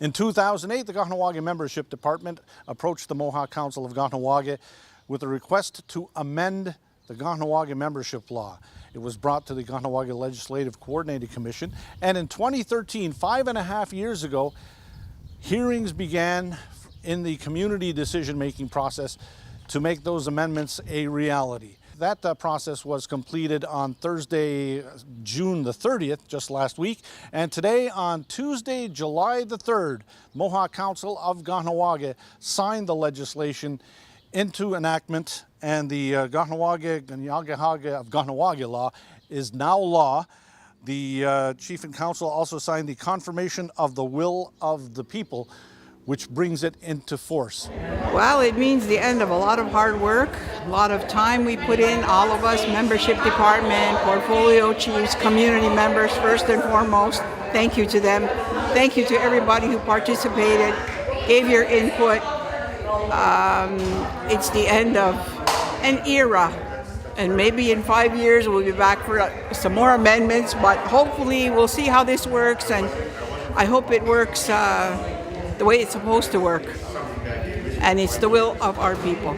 In 2008, the Kahnawake Membership Department approached the Mohawk Council of Kahnawake with a request to amend the Kahnawake membership law. It was brought to the Kahnawake Legislative Coordinating Commission, and in 2013, 5.5 years ago, hearings began in the community decision-making process to make those amendments a reality. That process was completed on Thursday, June the 30th, just last week. And today, on Tuesday, July the 3rd, Mohawk Council of Kahnawake signed the legislation into enactment, and the Kanien'kehá of Kahnawake law is now law. The Chief and Council also signed the confirmation of the will of the people, which brings it into force. Well, it means the end of a lot of hard work, a lot of time we put in, all of us, membership department, portfolio chiefs, community members, first and foremost. Thank you to them. Thank you to everybody who participated, gave your input. It's the end of an era, and maybe in 5 years we'll be back for some more amendments, but hopefully we'll see how this works, and I hope it works the way it's supposed to work, and it's the will of our people.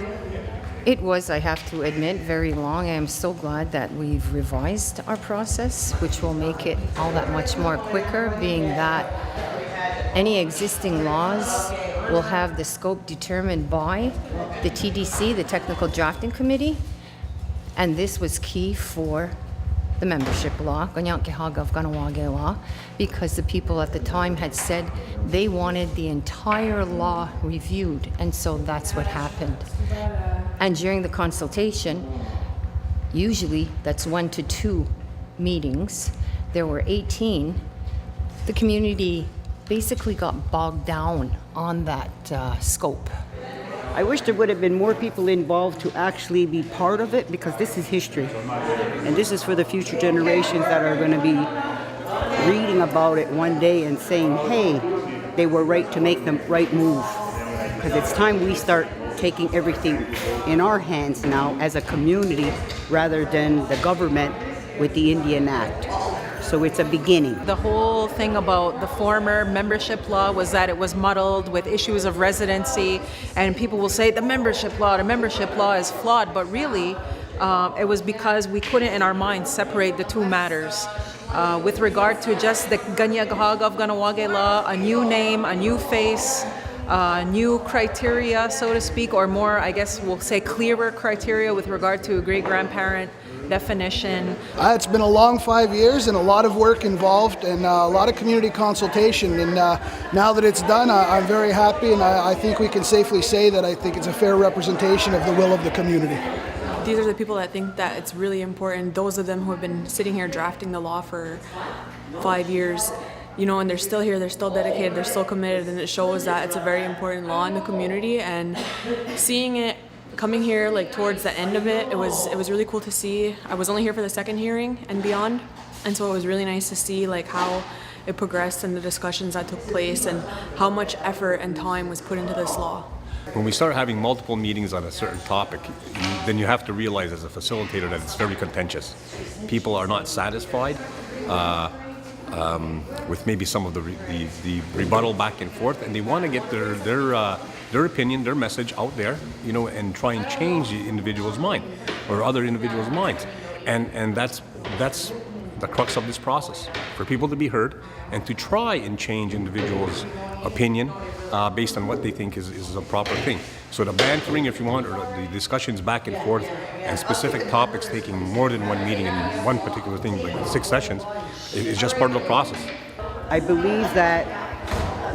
It was, I have to admit, very long. I am so glad that we've revised our process, which will make it all that much more quicker, being that any existing laws will have the scope determined by the TDC, the Technical Drafting Committee, and this was key for the membership law, Kanien'kehá of Kahnawake law, because the people at the time had said they wanted the entire law reviewed, and so that's what happened. And during the consultation, usually that's 1 to 2 meetings, there were 18. The community basically got bogged down on that scope. I wish there would have been more people involved to actually be part of it, because this is history. And this is for the future generations that are going to be reading about it one day and saying, hey, they were right to make the right move. Because it's time we start taking everything in our hands now as a community rather than the government with the Indian Act. So it's a beginning. The whole thing about the former membership law was that it was muddled with issues of residency, and people will say the membership law is flawed, but really it was because we couldn't in our minds separate the two matters. With regard to just the Kanien'kehá of Kahnawake law, a new name, a new face, new criteria, so to speak, or more, I guess we'll say clearer criteria with regard to a great-grandparent definition. It's been a long 5 years and a lot of work involved and a lot of community consultation, and now that it's done, I'm very happy, and I think we can safely say that I think it's a fair representation of the will of the community. These are the people that think that it's really important. Those of them who have been sitting here drafting the law for 5 years, you know, and they're still here, they're still dedicated, they're still committed, and it shows that it's a very important law in the community. And seeing it coming here, like towards the end of it, it was really cool to see. I was only here for the second hearing and beyond, and so it was really nice to see like how it progressed and the discussions that took place and how much effort and time was put into this law. When we start having multiple meetings on a certain topic, then you have to realize as a facilitator that it's very contentious. People are not satisfied with maybe some of the rebuttal back and forth, and they want to get their opinion, their message out there, you know, and try and change the individual's mind or other individuals' minds. And that's the crux of this process, for people to be heard and to try and change individuals' opinion based on what they think is a proper thing. So the bantering, if you want, or the discussions back and forth and specific topics taking more than one meeting and one particular thing, like 6 sessions, is just part of the process. I believe that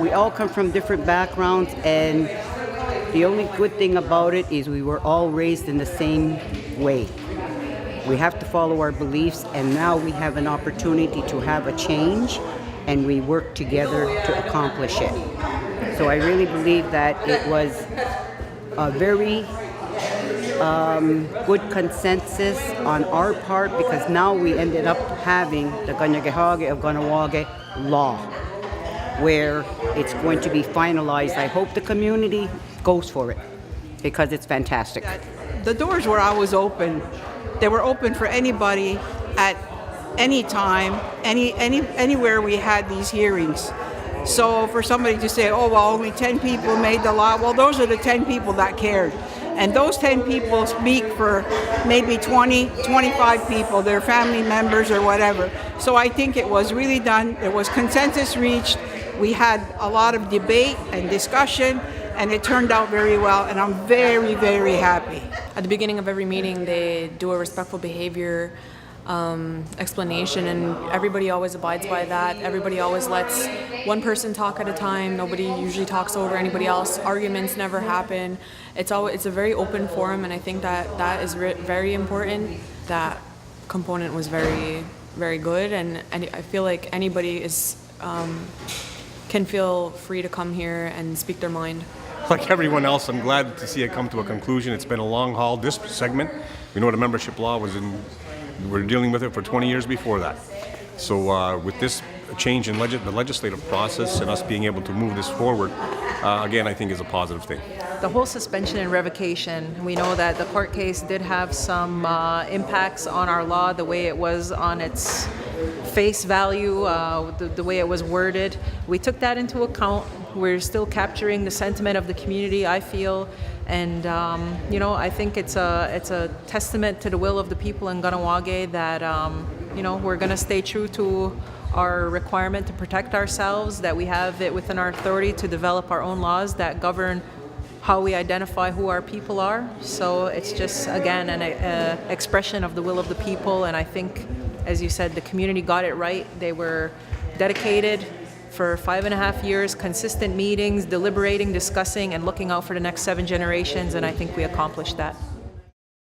we all come from different backgrounds, and the only good thing about it is we were all raised in the same way. We have to follow our beliefs, and now we have an opportunity to have a change, and we work together to accomplish it. So I really believe that it was a very good consensus on our part, because now we ended up having the Kanien'kehá of Kahnawake law, where it's going to be finalized. I hope the community goes for it, because it's fantastic. The doors were always open. They were open for anybody at any time, anywhere we had these hearings. So for somebody to say, oh, well, only 10 people made the law, well, those are the 10 people that cared. And those 10 people speak for maybe 20, 25 people, their family members or whatever. So I think it was really done. There was consensus reached. We had a lot of debate and discussion, and it turned out very well, and I'm very, very happy. At the beginning of every meeting, they do a respectful behavior explanation, and everybody always abides by that. Everybody always lets one person talk at a time. Nobody usually talks over anybody else. Arguments never happen. It's a very open forum, and I think that is very important. That component was very, very good, and I feel like anybody is can feel free to come here and speak their mind. Like everyone else, I'm glad to see it come to a conclusion. It's been a long haul. This segment, we know the membership law was in. We're dealing with it for 20 years before that. So with this change in the legislative process and us being able to move this forward, again, I think is a positive thing. The whole suspension and revocation, we know that the court case did have some impacts on our law, the way it was on its face value, the way it was worded. We took that into account. We're still capturing the sentiment of the community, I feel. And I think it's a testament to the will of the people in Kahnawake that we're going to stay true to our requirement to protect ourselves, that we have it within our authority to develop our own laws that govern how we identify who our people are. So it's just, again, an expression of the will of the people, and I think, as you said, the community got it right. They were dedicated for 5.5 years, consistent meetings, deliberating, discussing, and looking out for the next 7 generations, and I think we accomplished that.